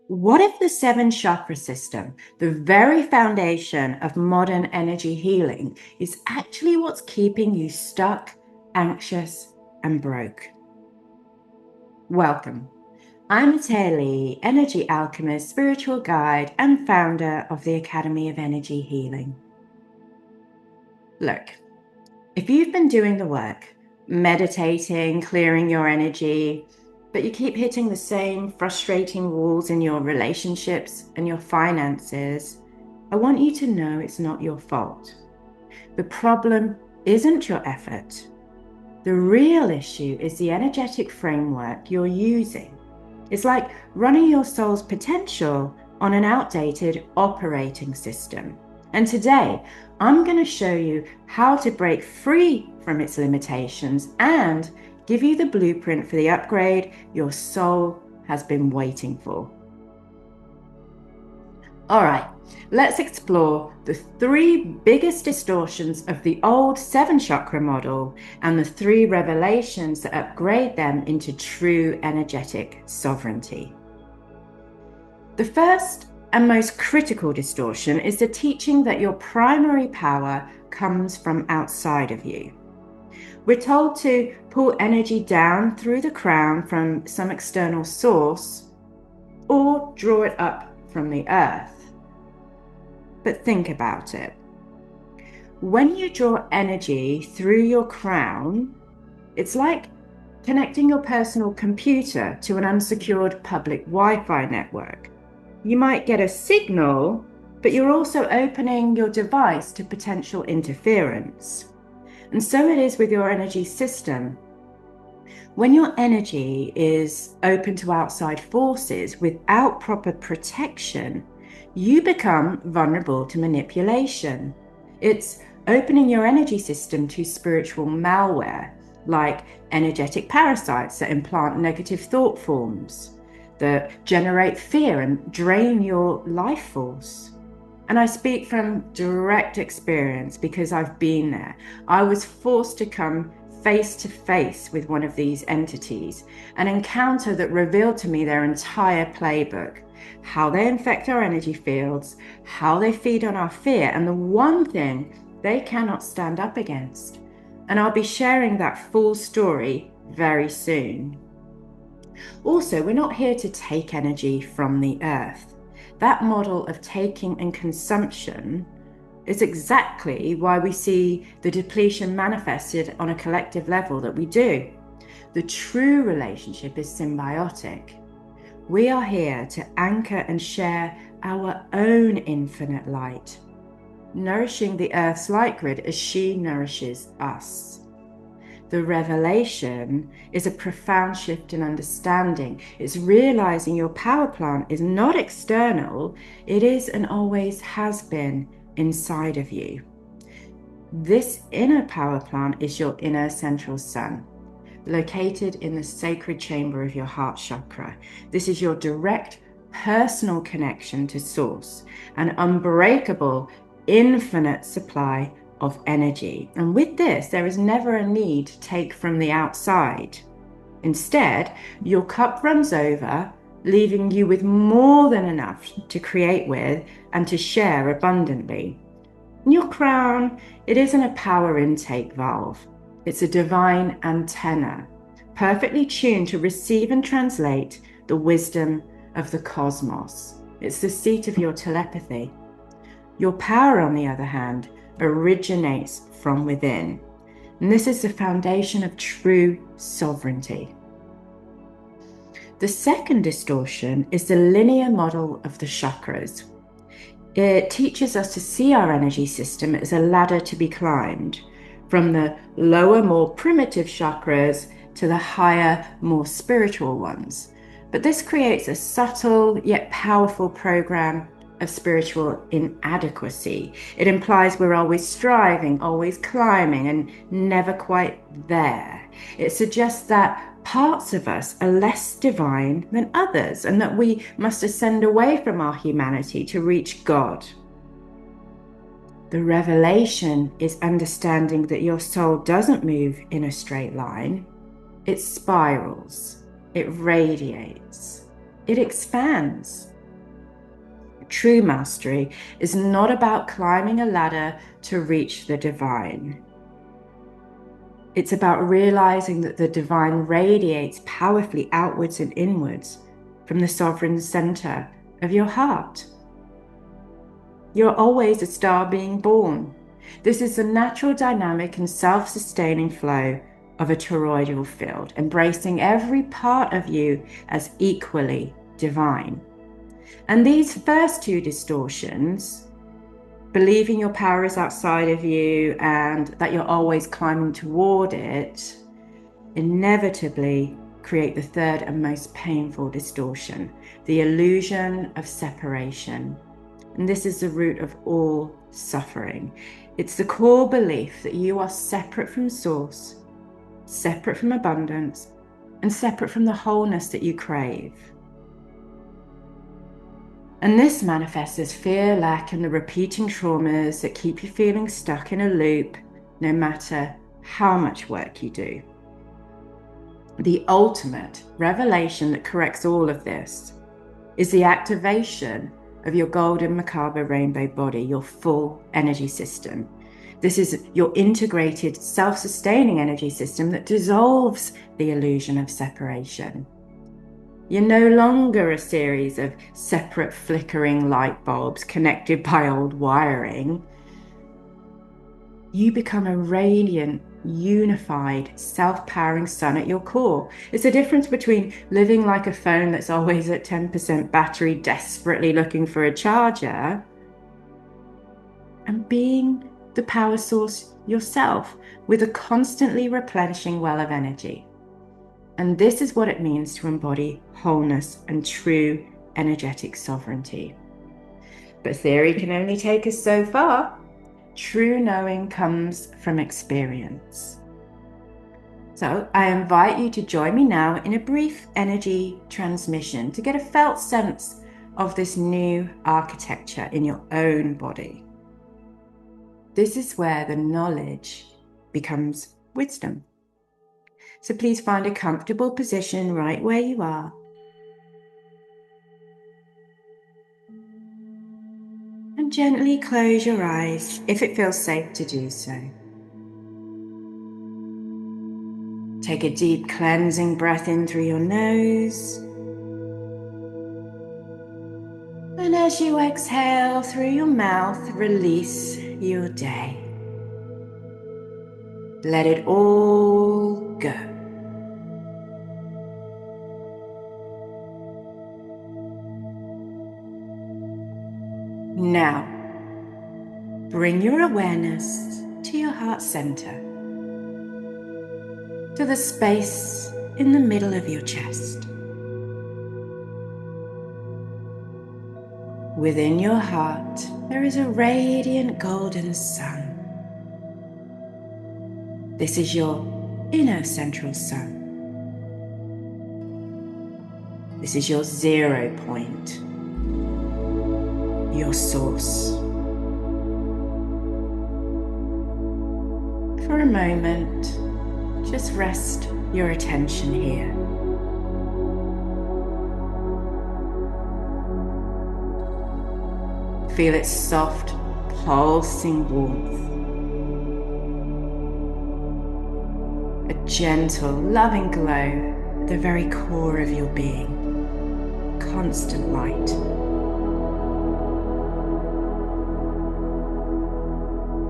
What if the seven chakra system, the very foundation of modern energy healing, is actually what's keeping you stuck, anxious, and broke? Welcome. I'm Lee, energy alchemist, spiritual guide, and founder of the Academy of Energy Healing. Look, if you've been doing the work, meditating, clearing your energy, but you keep hitting the same frustrating walls in your relationships and your finances, I want you to know it's not your fault. The problem isn't your effort. The real issue is the energetic framework you're using. It's like running your soul's potential on an outdated operating system. And today, I'm going to show you how to break free from its limitations and give you the blueprint for the upgrade your soul has been waiting for. All right, let's explore the three biggest distortions of the old seven chakra model and the three revelations that upgrade them into true energetic sovereignty. The first and most critical distortion is the teaching that your primary power comes from outside of you. We're told to pull energy down through the crown from some external source or draw it up from the earth. But think about it. When you draw energy through your crown, it's like connecting your personal computer to an unsecured public Wi-Fi network. You might get a signal, but you're also opening your device to potential interference. And so it is with your energy system. When your energy is open to outside forces without proper protection, you become vulnerable to manipulation. It's opening your energy system to spiritual malware, like energetic parasites that implant negative thought forms, that generate fear and drain your life force. And I speak from direct experience because I've been there. I was forced to come face to face with one of these entities, an encounter that revealed to me their entire playbook, how they infect our energy fields, how they feed on our fear, and the one thing they cannot stand up against. And I'll be sharing that full story very soon. Also, we're not here to take energy from the earth. That model of taking and consumption is exactly why we see the depletion manifested on a collective level that we do. The true relationship is symbiotic. We are here to anchor and share our own infinite light, nourishing the earth's light grid as she nourishes us. The revelation is a profound shift in understanding. It's realizing your power plant is not external, it is and always has been inside of you. This inner power plant is your inner central sun, located in the sacred chamber of your heart chakra. This is your direct personal connection to source, an unbreakable, infinite supply of energy. And with this, there is never a need to take from the outside. Instead, your cup runs over, leaving you with more than enough to create with and to share abundantly. And your crown, it isn't a power intake valve. It's a divine antenna, perfectly tuned to receive and translate the wisdom of the cosmos. It's the seat of your telepathy. Your power, on the other hand, originates from within. And this is the foundation of true sovereignty. The second distortion is the linear model of the chakras. It teaches us to see our energy system as a ladder to be climbed, from the lower, more primitive chakras to the higher, more spiritual ones. But this creates a subtle yet powerful program of spiritual inadequacy. It implies we're always striving, always climbing, and never quite there. It suggests that parts of us are less divine than others, and that we must ascend away from our humanity to reach God. The revelation is understanding that your soul doesn't move in a straight line. It spirals, it radiates, it expands, true mastery is not about climbing a ladder to reach the divine. It's about realizing that the divine radiates powerfully outwards and inwards from the sovereign center of your heart. You're always a star being born. This is the natural dynamic and self-sustaining flow of a toroidal field, embracing every part of you as equally divine. And these first two distortions, believing your power is outside of you and that you're always climbing toward it, inevitably create the third and most painful distortion, the illusion of separation. And this is the root of all suffering. It's the core belief that you are separate from source, separate from abundance, and separate from the wholeness that you crave. And this manifests as fear, lack, and the repeating traumas that keep you feeling stuck in a loop, no matter how much work you do. The ultimate revelation that corrects all of this is the activation of your golden macabre rainbow body, your full energy system. This is your integrated, self-sustaining energy system that dissolves the illusion of separation. You're no longer a series of separate flickering light bulbs connected by old wiring. You become a radiant, unified, self-powering sun at your core. It's the difference between living like a phone that's always at 10% battery, desperately looking for a charger, and being the power source yourself with a constantly replenishing well of energy. And this is what it means to embody wholeness and true energetic sovereignty. But theory can only take us so far. True knowing comes from experience. So I invite you to join me now in a brief energy transmission to get a felt sense of this new architecture in your own body. This is where the knowledge becomes wisdom. So please find a comfortable position right where you are. And gently close your eyes if it feels safe to do so. Take a deep cleansing breath in through your nose. And as you exhale through your mouth, release your day. Let it all go. Now, bring your awareness to your heart center, to the space in the middle of your chest. Within your heart, there is a radiant golden sun. This is your inner central sun. This is your 0 point, your source. For a moment, just rest your attention here. Feel its soft, pulsing warmth. A gentle, loving glow at the very core of your being. Constant light.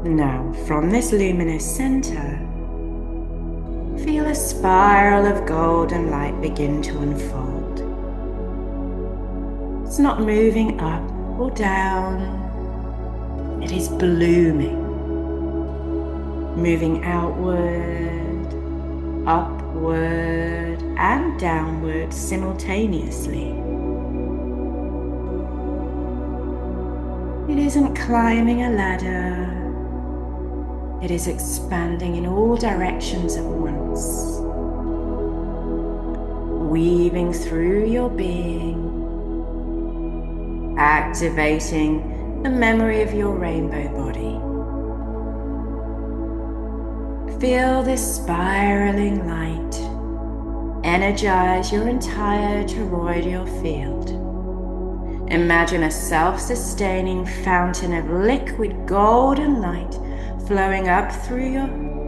Now, from this luminous center, feel a spiral of golden light begin to unfold. It's not moving up or down, it is blooming, moving outward, upward, and downward simultaneously. It isn't climbing a ladder. It is expanding in all directions at once, weaving through your being, activating the memory of your rainbow body. Feel this spiraling light energize your entire toroidal field, Imagine a self-sustaining fountain of liquid golden light flowing up through your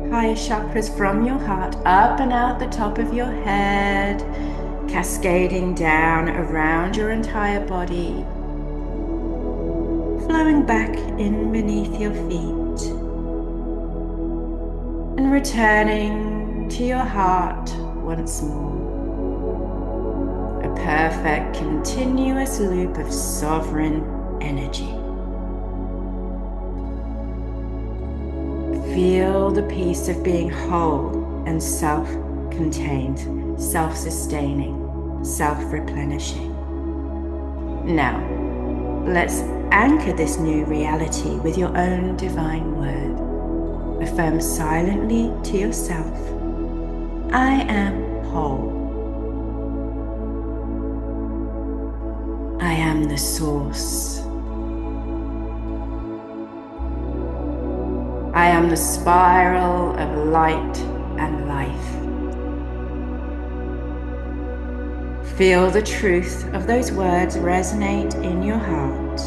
higher chakras from your heart, up and out the top of your head, cascading down around your entire body, flowing back in beneath your feet, and returning to your heart once more. A perfect, continuous loop of sovereign energy. Feel the peace of being whole and self-contained, self-sustaining, self-replenishing. Now, let's anchor this new reality with your own divine word. Affirm silently to yourself, I am whole. I am the source. I am the spiral of light and life. Feel the truth of those words resonate in your heart.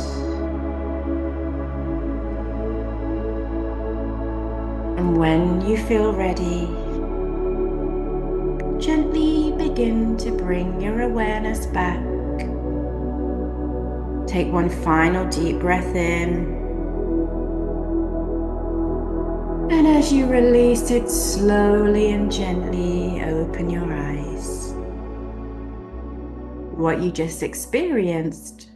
And when you feel ready, gently begin to bring your awareness back. Take one final deep breath in. And as you release it, slowly and gently open your eyes. What you just experienced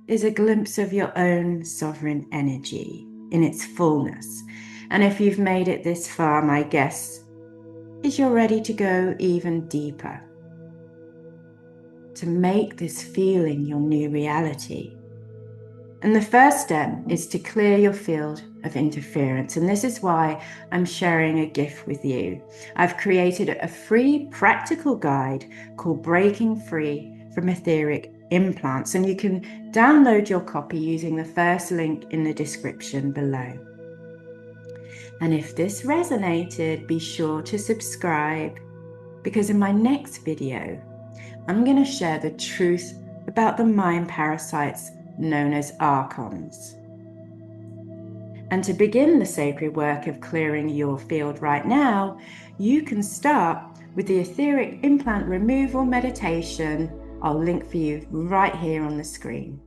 is a glimpse of your own sovereign energy in its fullness. And if you've made it this far, my guess is you're ready to go even deeper, to make this feeling your new reality. And the first step is to clear your field of interference. And this is why I'm sharing a gift with you. I've created a free practical guide called Breaking Free from Etheric Implants. And you can download your copy using the first link in the description below. And if this resonated, be sure to subscribe, because in my next video, I'm going to share the truth about the mind parasites known as archons. And to begin the sacred work of clearing your field right now, you can start with the etheric implant removal meditation. I'll link for you right here on the screen.